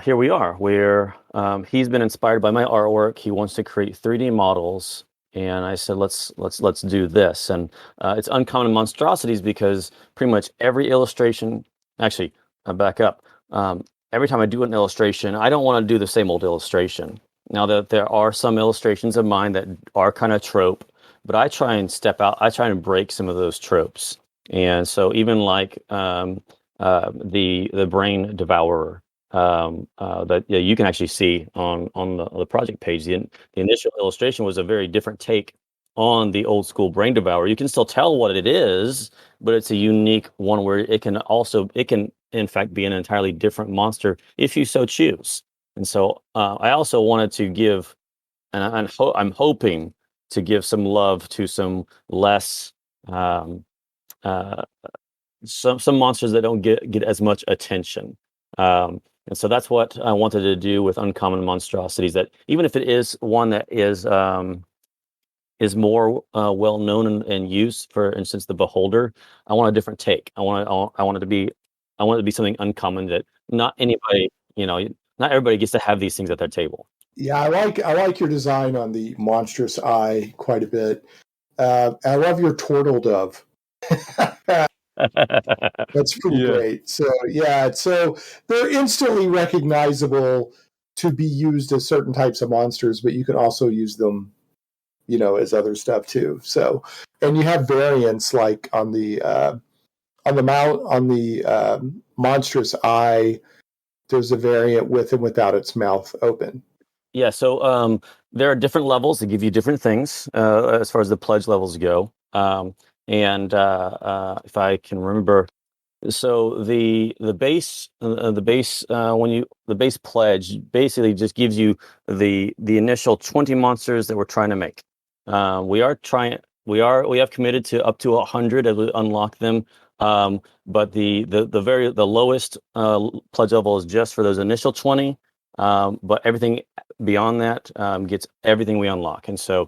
here we are. Where he's been inspired by my artwork. He wants to create 3D models, and I said let's do this. And it's Uncommon Monstrosities because pretty much every illustration. Actually, I back up. Every time I do an illustration, I don't want to do the same old illustration. Now that there are some illustrations of mine that are kind of trope, but I try and step out. I try and break some of those tropes. And so even like the brain devourer that you can actually see on the project page. The initial illustration was a very different take on the old school brain devourer. You can still tell what it is, but it's a unique one where it can in fact be an entirely different monster if you so choose. And so I also wanted to give, and I'm hoping to give some love to some less some monsters that don't get as much attention. And so that's what I wanted to do with Uncommon Monstrosities, that even if it is one that is more well known and used, for instance, the Beholder, I want a different take. I want it to be something uncommon that not anybody, not everybody gets to have these things at their table. Yeah, I like your design on the monstrous eye quite a bit. I love your turtle dove That's pretty great. So so they're instantly recognizable to be used as certain types of monsters, but you can also use them, as other stuff too. So, and you have variants like on the monstrous eye. There's a variant with and without its mouth open. Yeah, so there are different levels that give you different things as far as the pledge levels go. And if I can remember, so the base the base pledge basically just gives you the initial 20 monsters that we're trying to make. We have committed to up to 100 as we unlock them. But the lowest pledge level is just for those initial 20. But everything beyond that gets everything we unlock. And so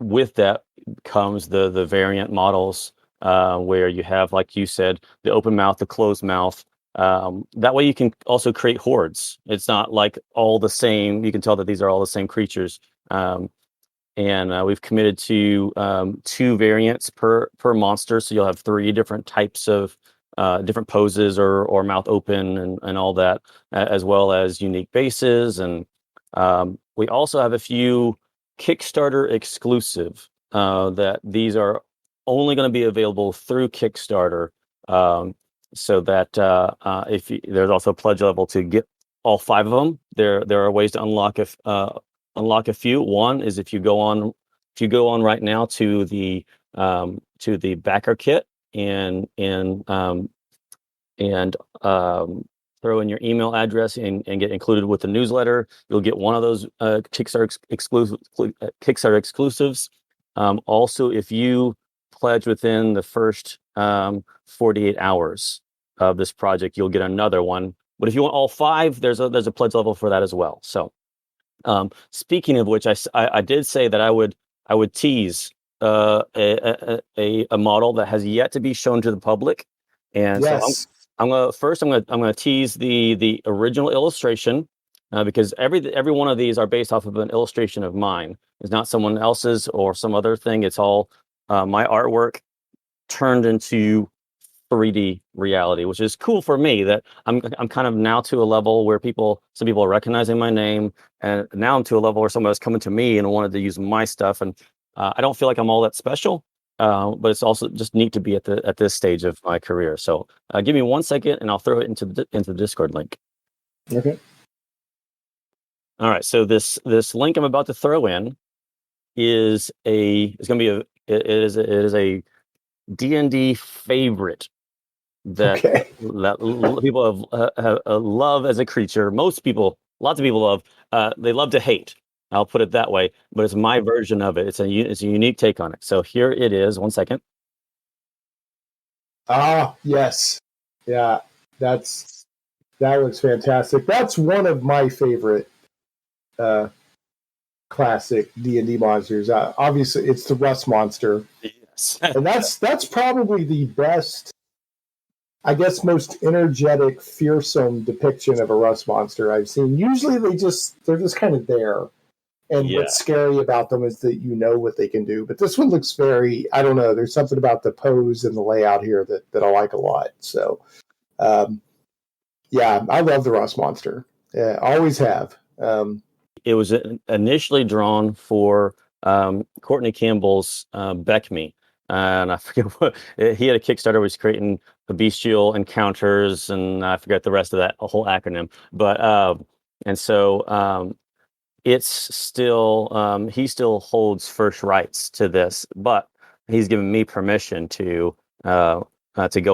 with that comes the variant models where you have, like you said, the open mouth, the closed mouth. That way you can also create hordes. It's not like all the same. You can tell that these are all the same creatures. And we've committed to 2 variants per monster. So you'll have 3 different types of different poses or mouth open and all that, as well as unique bases. And we also have a few Kickstarter exclusive that these are only going to be available through Kickstarter. So that there's also a pledge level to get all 5 of them. There are ways to unlock a few. One is if you go on right now to the backer kit and throw in your email address and get included with the newsletter, you'll get one of those Kickstarter exclusives. Also, if you pledge within the first 48 hours of this project, you'll get another one. But if you want all 5, there's a pledge level for that as well. So speaking of which, I did say that I would tease a model that has yet to be shown to the public. And yes. So I'm gonna tease the original illustration because every one of these are based off of an illustration of mine. It's not someone else's or some other thing. It's all my artwork turned into 3D reality, which is cool for me. That I'm kind of now to a level where some people are recognizing my name, and now I'm to a level where someone was coming to me and wanted to use my stuff. And I don't feel like I'm all that special. But it's also just neat to be at this stage of my career. So give me 1 second, and I'll throw it into the Discord link. Okay. All right. So this link I'm about to throw in is a D&D favorite that people have love as a creature. Lots of people love. They love to hate. I'll put it that way, but it's my version of it. It's a unique take on it. So here it is. 1 second. Ah, yes. Yeah, that looks fantastic. That's one of my favorite classic D&D monsters. Obviously, it's the Rust monster. Yes. And that's probably the best, I guess, most energetic, fearsome depiction of a Rust monster I've seen. Usually they're just kind of there. And what's scary about them is that you know what they can do. But this one looks very, I don't know, there's something about the pose and the layout here that I like a lot. So, I love the Rust monster. Yeah, always have. It was initially drawn for Courtney Campbell's Beck Me. And I forget what, he had a Kickstarter was creating the bestial encounters, and I forget the rest of that whole acronym. But, and so, it's still he still holds first rights to this, but he's given me permission to go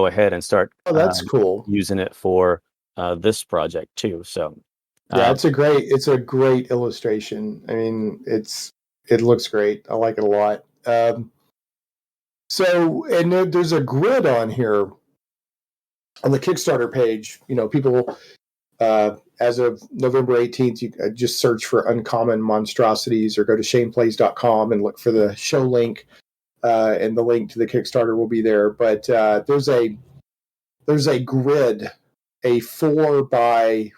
ahead and start that's cool, using it for this project too. So it's a great illustration. I mean, it looks great. I like it a lot. So, and there's a grid on here on the Kickstarter page. People as of November 18th, you just search for Uncommon Monstrosities or go to shaneplays.com and look for the show link, and the link to the Kickstarter will be there. But there's a grid, a 4 by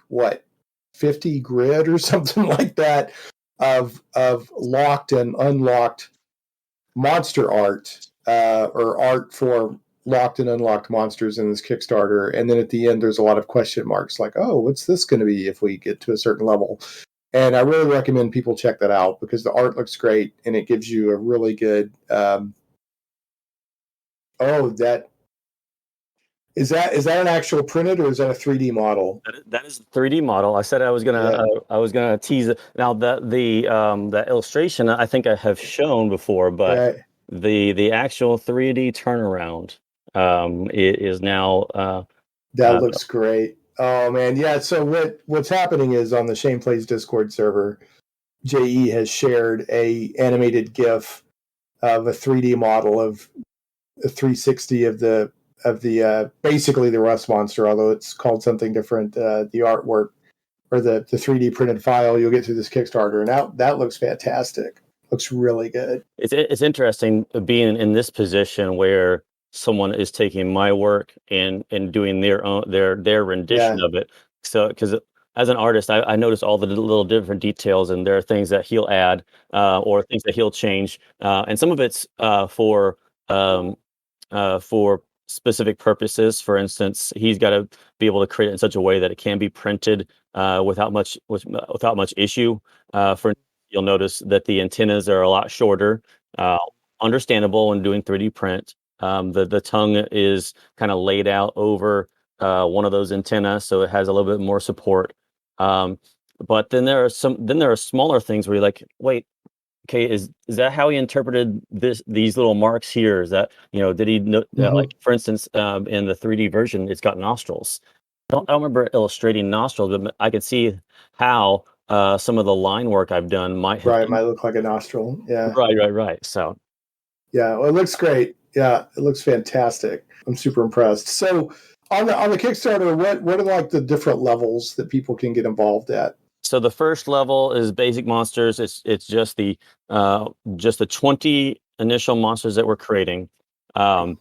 50 grid or something like that of locked and unlocked monster art or art for locked and unlocked monsters in this Kickstarter. And then at the end, there's a lot of question marks like, oh, what's this going to be if we get to a certain level? And I really recommend people check that out because the art looks great and it gives you a really good. Is that an actual printed or is that a 3D model? That is a 3D model. I said I was gonna tease it. Now that illustration I think I have shown before, but Right. the actual 3D turnaround it is now That looks great. Oh man, yeah. So what's happening is on the Shane Plays Discord server, JE has shared a animated GIF of a 3D model of a 360 of the basically the Rust monster, although it's called something different. The artwork or the 3D printed file you'll get through this Kickstarter, and that looks fantastic. Looks really good. It's interesting being in this position where someone is taking my work and doing their own their rendition of it. So because as an artist, I notice all the little different details, and there are things that he'll add or things that he'll change, and some of it's for specific purposes. For instance, he's got to be able to create it in such a way that it can be printed without much issue. You'll notice that the antennas are a lot shorter, understandable when doing 3D print. The tongue is kind of laid out over one of those antennas, so it has a little bit more support. But then there are smaller things where you're like, wait, okay, is that how he interpreted these little marks here? Is that, did he know, like for instance, in the 3D version, it's got nostrils. I don't remember illustrating nostrils, but I could see how some of the line work I've done might look like a nostril. Yeah. Right. So yeah, well, it looks great. Yeah, it looks fantastic. I'm super impressed. So on the Kickstarter, what are like the different levels that people can get involved at? So the first level is basic monsters. It's just the 20 initial monsters that we're creating, and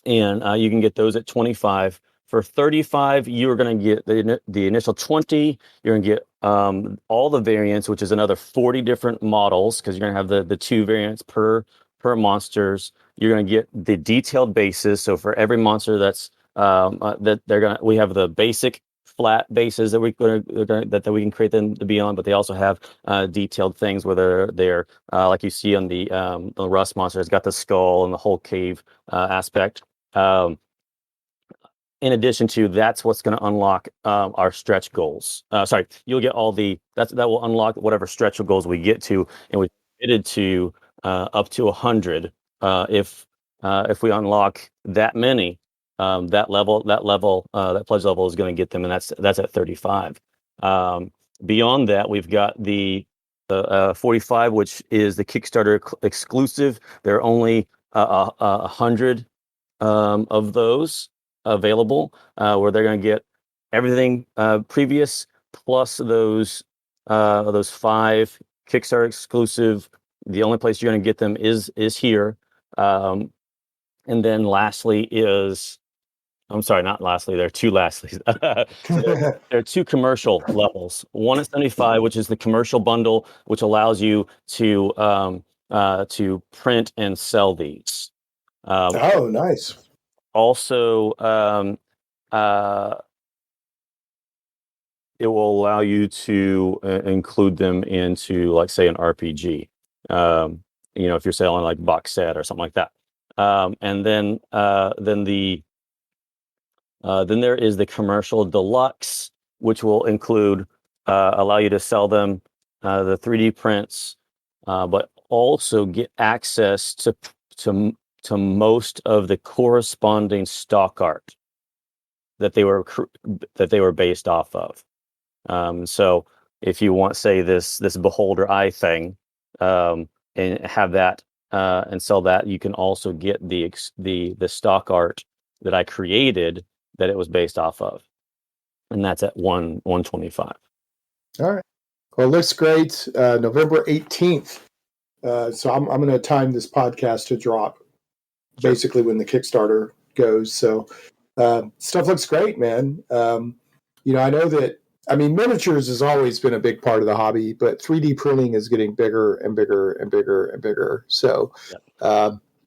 you can get those at 25. For 35, you're going to get the initial 20. You're going to get all the variants, which is another 40 different models, because you're going to have the 2 variants per monsters. You're going to get the detailed bases. So for every monster that's we have the basic flat bases that we can create them to be on, but they also have detailed things, whether they're like you see on the Rust monster, it's got the skull and the whole cave aspect. In addition to, that's what's going to unlock our stretch goals. You'll get all that will unlock whatever stretch goals we get to, and we've committed to up to 100. If we unlock that many, that pledge level is going to get them, and that's at 35. Beyond that, we've got the 45, which is the Kickstarter exclusive. There are only 100 of those available, where they're going to get everything previous plus those 5 Kickstarter exclusive. The only place you're going to get them is here. And then lastly is, I'm sorry, not lastly, there are 2 lastlies. There are 2 commercial levels. One is 75, which is the commercial bundle, which allows you to print and sell these. Oh, nice. Also, it will allow you to include them into, like, say, an RPG. If you're selling like box set or something like that. And then there is the commercial deluxe, which will include allow you to sell them the 3D prints, but also get access to most of the corresponding stock art that they were based off of. So if you want, say, this Beholder Eye thing, and have that and sell that, you can also get the stock art that I created that it was based off of, and that's at 125. All right. Well, it looks great. November 18th. So I'm going to time this podcast to drop basically when the Kickstarter goes. So stuff looks great, man. I know that, miniatures has always been a big part of the hobby, but 3D printing is getting bigger and bigger and bigger and bigger. So,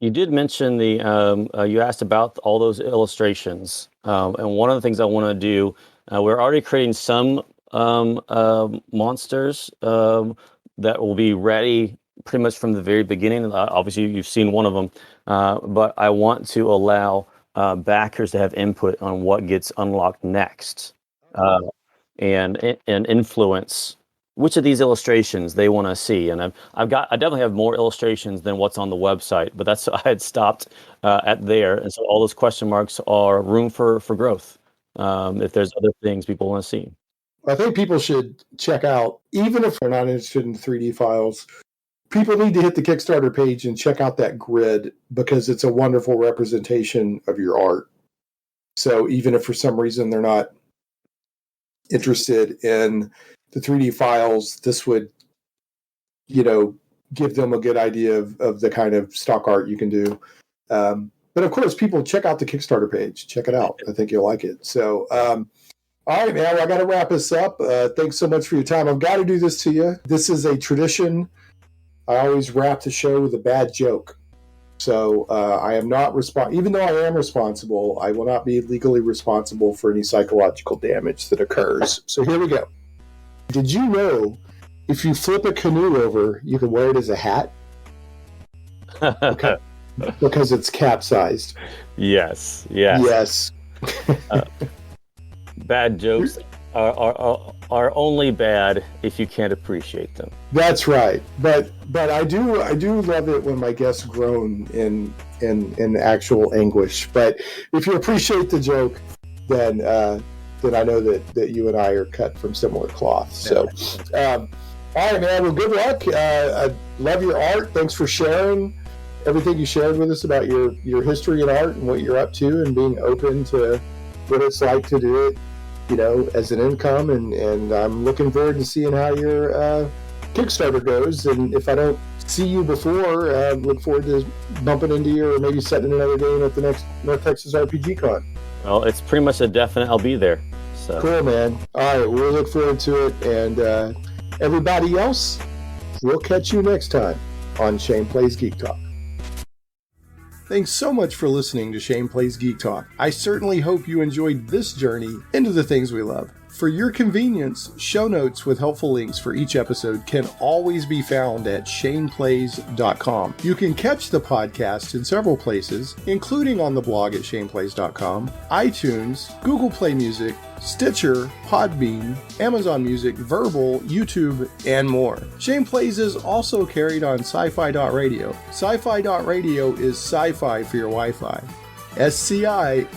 You did mention you asked about all those illustrations. And one of the things I want to do, we're already creating some monsters that will be ready pretty much from the very beginning. Obviously, you've seen one of them, but I want to allow backers to have input on what gets unlocked next, and influence which of these illustrations they want to see. And I definitely have more illustrations than what's on the website, but that's I had stopped at there, and so all those question marks are room for growth. If there's other things people want to see. I think people should check out, even if they're not interested in 3D files, people need to hit the Kickstarter page and check out that grid, because it's a wonderful representation of your art. So even if for some reason they're not interested in the 3D files, this would, give them a good idea of the kind of stock art you can do. But of course, people check out the Kickstarter page. Check it out. I think you'll like it. So, all right, man, I got to wrap this up. Thanks so much for your time. I've got to do this to you. This is a tradition. I always wrap the show with a bad joke. So I am not even though I am responsible, I will not be legally responsible for any psychological damage that occurs. So here we go. Did you know if you flip a canoe over, you can wear it as a hat? Okay. Because it's capsized. Yes. Bad jokes are only bad if you can't appreciate them. That's right. But I do love it when my guests groan in actual anguish. But if you appreciate the joke, then I know that you and I are cut from similar cloth. So, all right, man. Well, good luck. I love your art. Thanks for sharing everything you shared with us about your history in art and what you're up to, and being open to what it's like to do it, as an income. And I'm looking forward to seeing how your Kickstarter goes. And if I don't see you before, look forward to bumping into you, or maybe setting another game at the next North Texas RPG Con. Well, it's pretty much a definite I'll be there. So. Cool, man. All right, we'll look forward to it. And everybody else, we'll catch you next time on Shane Plays Geek Talk. Thanks so much for listening to Shane Plays Geek Talk. I certainly hope you enjoyed this journey into the things we love. For your convenience, show notes with helpful links for each episode can always be found at ShanePlays.com. You can catch the podcast in several places, including on the blog at ShanePlays.com, iTunes, Google Play Music, Stitcher, Podbean, Amazon Music, Verbal, YouTube, and more. Shane Plays is also carried on SciFi.radio. SciFi.radio is sci-fi for your Wi-Fi. SciFi.radio.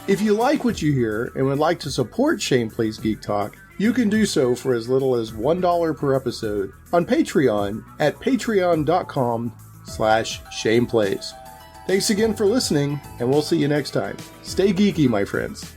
If you like what you hear and would like to support Shane Plays Geek Talk, you can do so for as little as $1 per episode on Patreon at patreon.com/ShanePlays. Thanks again for listening, and we'll see you next time. Stay geeky, my friends.